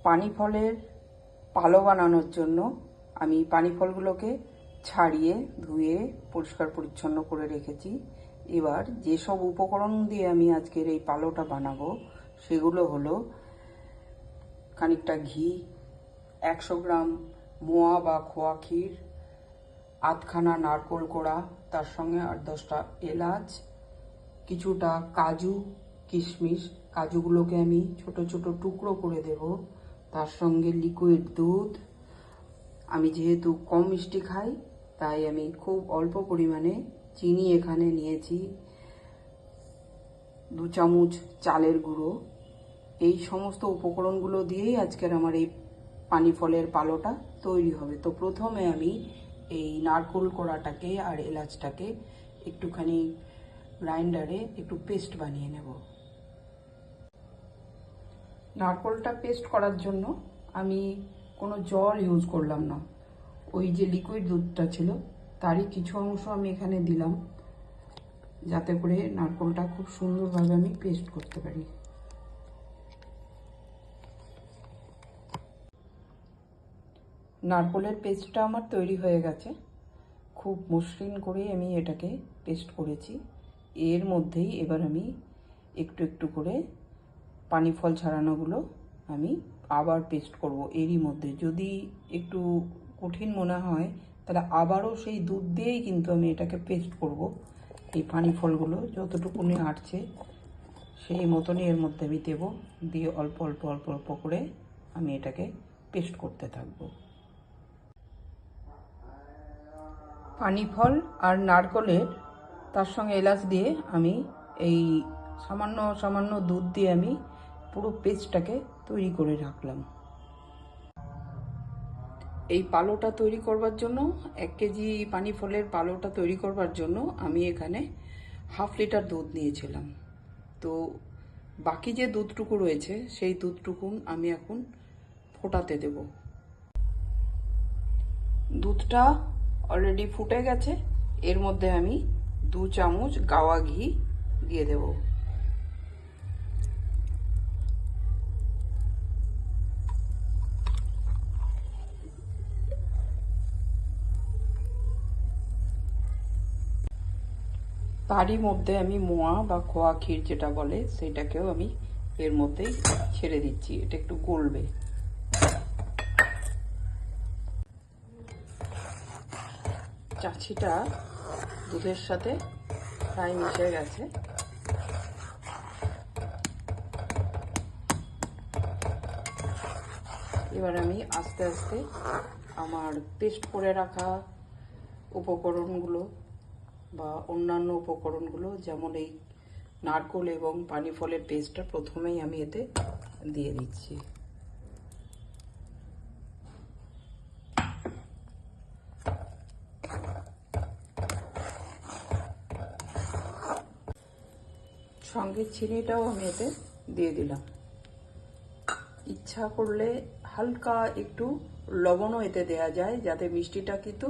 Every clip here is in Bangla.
পানি ফলের পালো বানানোর জন্য আমি পানি ফলগুলোকে ছাড়িয়ে ধুয়ে পরিষ্কার পরিচ্ছন্ন করে রেখেছি। এবার যেসব উপকরণ দিয়ে আমি আজকের এই পালোটা বানাবো সেগুলো হলো খানিকটা ঘি, 100 গ্রাম মোয়া বা খোয়া ক্ষীর, আধখানা নারকোল কোড়া, তার সঙ্গে 8-10টা এলাচ, কিছুটা কাজু কিশমিশ। কাজুগুলোকে আমি ছোট ছোট টুকরো করে দেব। তার সঙ্গে লিকুইড দুধ। আমি যেহেতু কম মিষ্টি খাই তাই আমি খুব অল্প পরিমাণে চিনি এখানে নিয়েছি, 2 চামচ চালের গুঁড়ো। এই সমস্ত উপকরণগুলো দিয়েই আজকের আমার এই পানি ফলের পালোটা তৈরি হবে। তো প্রথমে আমি এই নারকোল কোড়াটাকে আর এলাচটাকে একটুখানি গ্রাইন্ডারে একটু পেস্ট বানিয়ে নেব। নারকোলটা পেস্ট করার জন্য আমি কোনো জল ইউজ করলাম না, ওই যে লিকুইড দুধটা ছিল তারই কিছু অংশ আমি এখানে দিলাম, যাতে করে নারকোলটা খুব সুন্দরভাবে আমি পেস্ট করতে পারি। নারকোলের পেস্টটা আমার তৈরি হয়ে গেছে, খুব মসৃণ করে আমি এটাকে পেস্ট করেছি। এর মধ্যেই এবার আমি একটু একটু করে পানি ফল ছাড়ানোগুলো আমি আবার পেস্ট করব। এরই মধ্যে যদি একটু কঠিন মনে হয় তাহলে আবারও সেই দুধ দিয়েই কিন্তু আমি এটাকে পেস্ট করব। এই পানি ফলগুলো যতটুকুনি আটছে সেই মতনই এর মধ্যে আমি দেবো, দিয়ে অল্প অল্প অল্প অল্প করে আমি এটাকে পেস্ট করতে থাকবো। পানি ফল আর নারকলের তার সঙ্গে এলাচ দিয়ে আমি এই সামান্য সামান্য দুধ দিয়ে আমি পুরো পেস্টটাকে তৈরি করে রাখলাম। এই পালোটা তৈরি করবার জন্য 1 কেজি পানি ফলের পালোটা তৈরি করবার জন্য আমি এখানে 1/2 লিটার দুধ নিয়েছিলাম। তো বাকি যে দুধটুকু রয়েছে সেই দুধটুকু আমি এখন ফোটাতে দেব। দুধটা অলরেডি ফুটে গেছে, এর মধ্যে আমি 2 চামচ গাওয়া ঘি দিয়ে দেব। তারই মধ্যে আমি মোয়া বা খোয়া ক্ষীর যেটা বলে সেটাকেও আমি এর মধ্যেই ছেড়ে দিচ্ছি, এটা একটু গলবে। চাছিটা দুধের সাথে প্রায় মিশে গেছে। এবার আমি আস্তে আস্তে আমার পেস্ট করে রাখা উপকরণগুলো বা অন্যান্য উপকরণগুলো, যেমন এই নারকোল এবং পানি ফলের পেস্টটা প্রথমেই আমি এতে দিয়ে দিচ্ছি। সঙ্গে চিনিটাও আমি এতে দিয়ে দিলাম। ইচ্ছা করলে হালকা একটু লবণও এতে দেওয়া যায়, যাতে মিষ্টিটা কিন্তু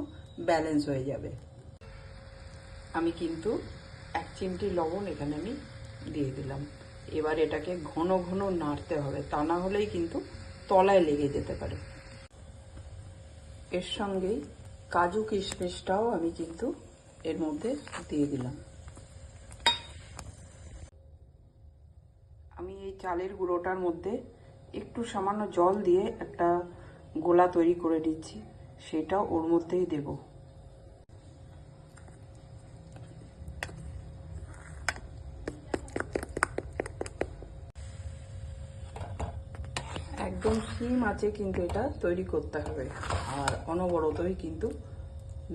ব্যালেন্স হয়ে যাবে। আমি কিন্তু 1 চিমটি লবণ এখানে আমি দিয়ে দিলাম। এবার এটাকে ঘন ঘন নাড়তে হবে, তা না হলেই কিন্তু তলায় লেগে যেতে পারে। এর সঙ্গেই কাজু কিশমিশটাও আমি কিন্তু এর মধ্যে দিয়ে দিলাম। আমি এই চালের গুঁড়োটার মধ্যে একটু সামান্য জল দিয়ে একটা গোলা তৈরি করে দিচ্ছি, সেটা ওর মধ্যেই দেব। একদম সিম আছে কিন্তু এটা তৈরি করতে হবে, আর অনবরতই কিন্তু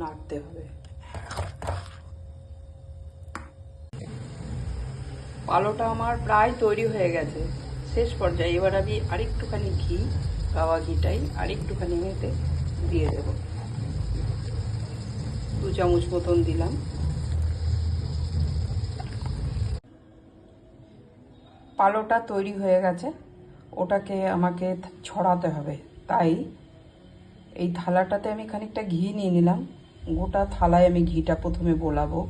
নাড়তে হবে। পালোটা আমার প্রায় তৈরি হয়ে গেছে, শেষ পর্যায়ে। এবার আমি আরেকটুখানি ঘি, গাওয়া ঘিটাই আরেকটুখানি এতে দিয়ে দেব, 2 চামচ মতন দিলাম। পালোটা তৈরি হয়ে গেছে, ওটাকে আমাকে ছড়াতে হবে। তাই এই থালাটাতে আমি খানিকটা ঘি নিয়ে নিলাম, গোটা থালায় আমি ঘিটা প্রথমে বোলাবো।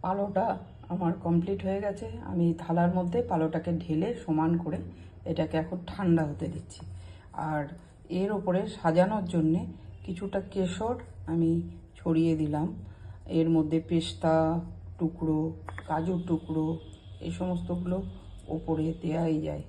পালোটা আমার কমপ্লিট হয়ে গেছে। আমি থালার মধ্যে পালোটাকে ঢেলে সমান করে এটাকে এখন ঠান্ডা হতে দিচ্ছি। আর এর ওপরে সাজানোর জন্যে কিছুটা কেশর আমি ছড়িয়ে দিলাম। এর মধ্যে পেস্তা টুকরো, কাজুর টুকরো এই সমস্তগুলো ওপরে দেওয়াই যায়।